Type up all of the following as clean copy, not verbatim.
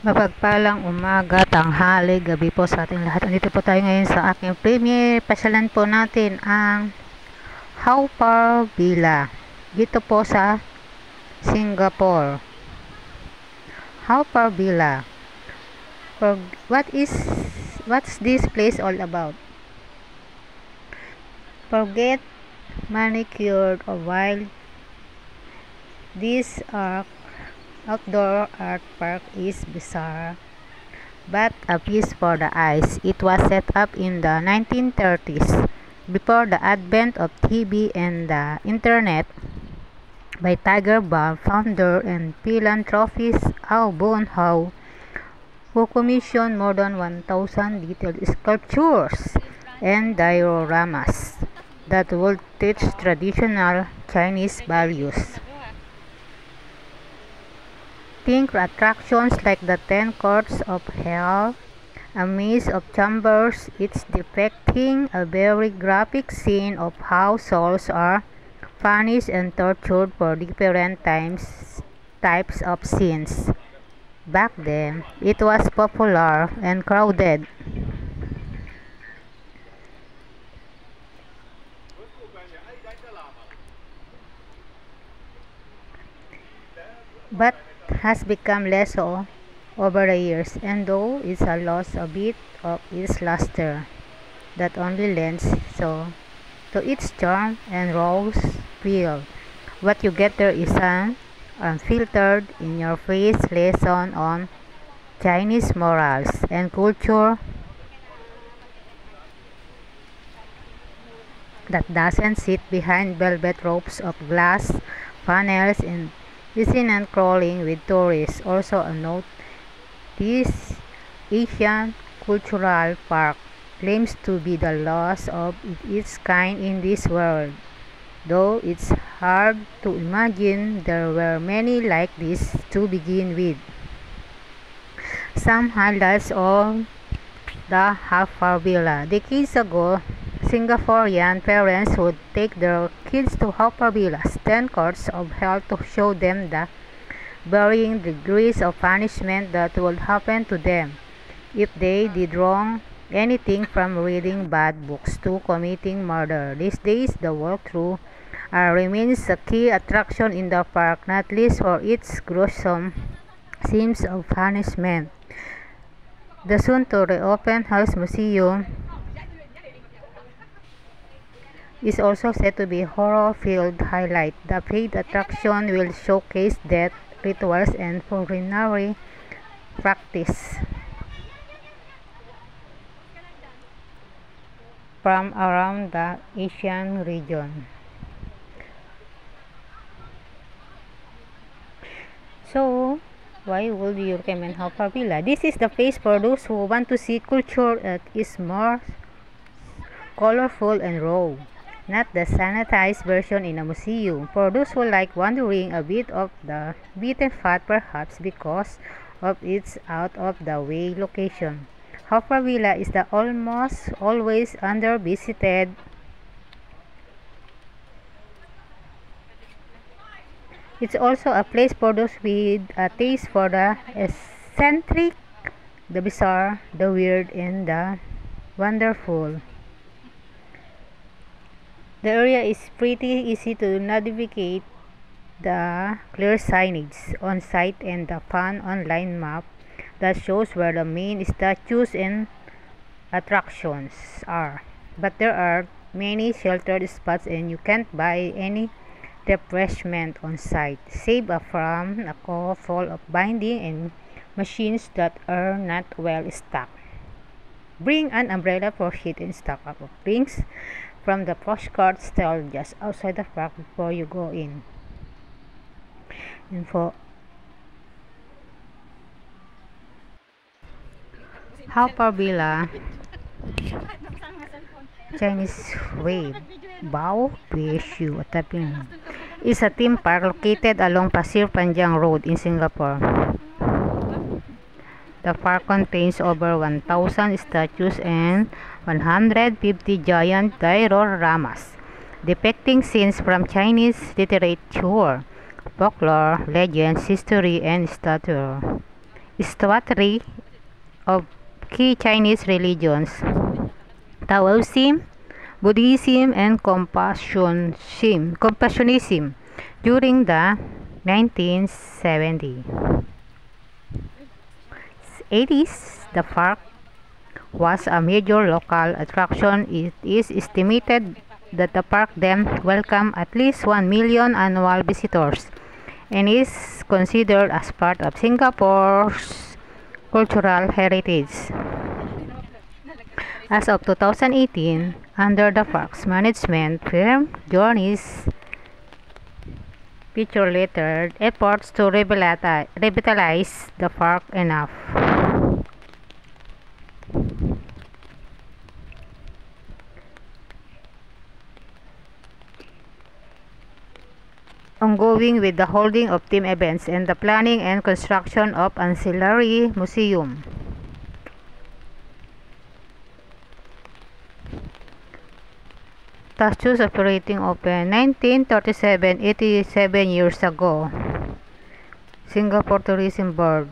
Mapagpalang umaga, tanghali, gabi po sa ating lahat. Andito po tayo ngayon sa aking premiere. Pasyalan po natin ang Haw Par Villa dito po sa Singapore. Haw Par Villa. What's this place all about? Forget manicured or wild. This outdoor art park is bizarre, but a feast for the eyes. It was set up in the 1930s, before the advent of TV and the Internet, by Tiger Balm founder and philanthropist Aw Boon Haw, who commissioned more than 1,000 detailed sculptures and dioramas that would teach traditional Chinese values. Think attractions like the 10 Courts of Hell, a maze of chambers, each depicting a very graphic scene of how souls are punished and tortured for different types of sins. Back then, it was popular and crowded. But has become less so over the years, and though it's lost a bit of its luster, that only lends so to its charm and rose feel. What you get there is an unfiltered, in-your-face lesson on Chinese morals and culture that doesn't sit behind velvet ropes of glass panels and dissonant crawling with tourists. Also a note, this Asian cultural park claims to be the last of its kind in this world, though it's hard to imagine there were many like this to begin with. Some highlights of the Haw Par Villa. Decades ago, Singaporean parents would take their kids to Haw Par Villa's 10 Courts of Hell to show them the varying degrees of punishment that would happen to them if they did wrong, anything from reading bad books to committing murder. These days, the walkthrough remains a key attraction in the park, not least for its gruesome scenes of punishment. The soon-to-reopen House Museum is also said to be a horror-filled highlight. The paid attraction will showcase death rituals and funerary practice from around the Asian region. So, why would you recommend Haw Par Villa? This is the place for those who want to see culture that is more colorful and raw, not the sanitized version in a museum. For those who like wandering a bit of the beaten path, perhaps because of its out-of-the-way location, Haw Par Villa is the almost always under-visited. It's also a place for those with a taste for the eccentric, the bizarre, the weird, and the wonderful. The area is pretty easy to navigate. The clear signage on site and the fun online map that shows where the main statues and attractions are. But there are many sheltered spots and you can't buy any refreshment on site, save from a couple of vending and machines that are not well stocked. Bring an umbrella for heat and stock up of drinks from the postcard stall just outside the park before you go in. Info. Haw Par Villa Chinese Wave Bao PSU is a theme park located along Pasir Panjang Road in Singapore. The park contains over 1,000 statues and 150 giant dioramas depicting scenes from Chinese literature, folklore, legends, history, and literature. statuary of key Chinese religions, Taoism, Buddhism, and Compassionism during the 1970s. The park was a major local attraction. It is estimated that the park then welcomed at least 1 million annual visitors and is considered as part of Singapore's cultural heritage. As of 2018, under the park's management firm Journeys feature later efforts to revitalize the park enough. Ongoing with the holding of team events and the planning and construction of ancillary museum. Statues operating open 1937, 87 years ago. Singapore Tourism Board.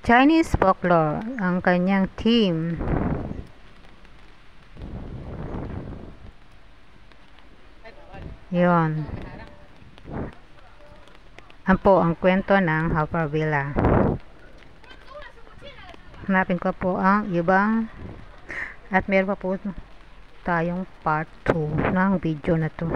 Chinese folklore ang kanyang theme. Yon. Ang kwento ng Haw Par Villa. Hanapin ko po ang ibang at meron pa po tayong part 2 ng video na to.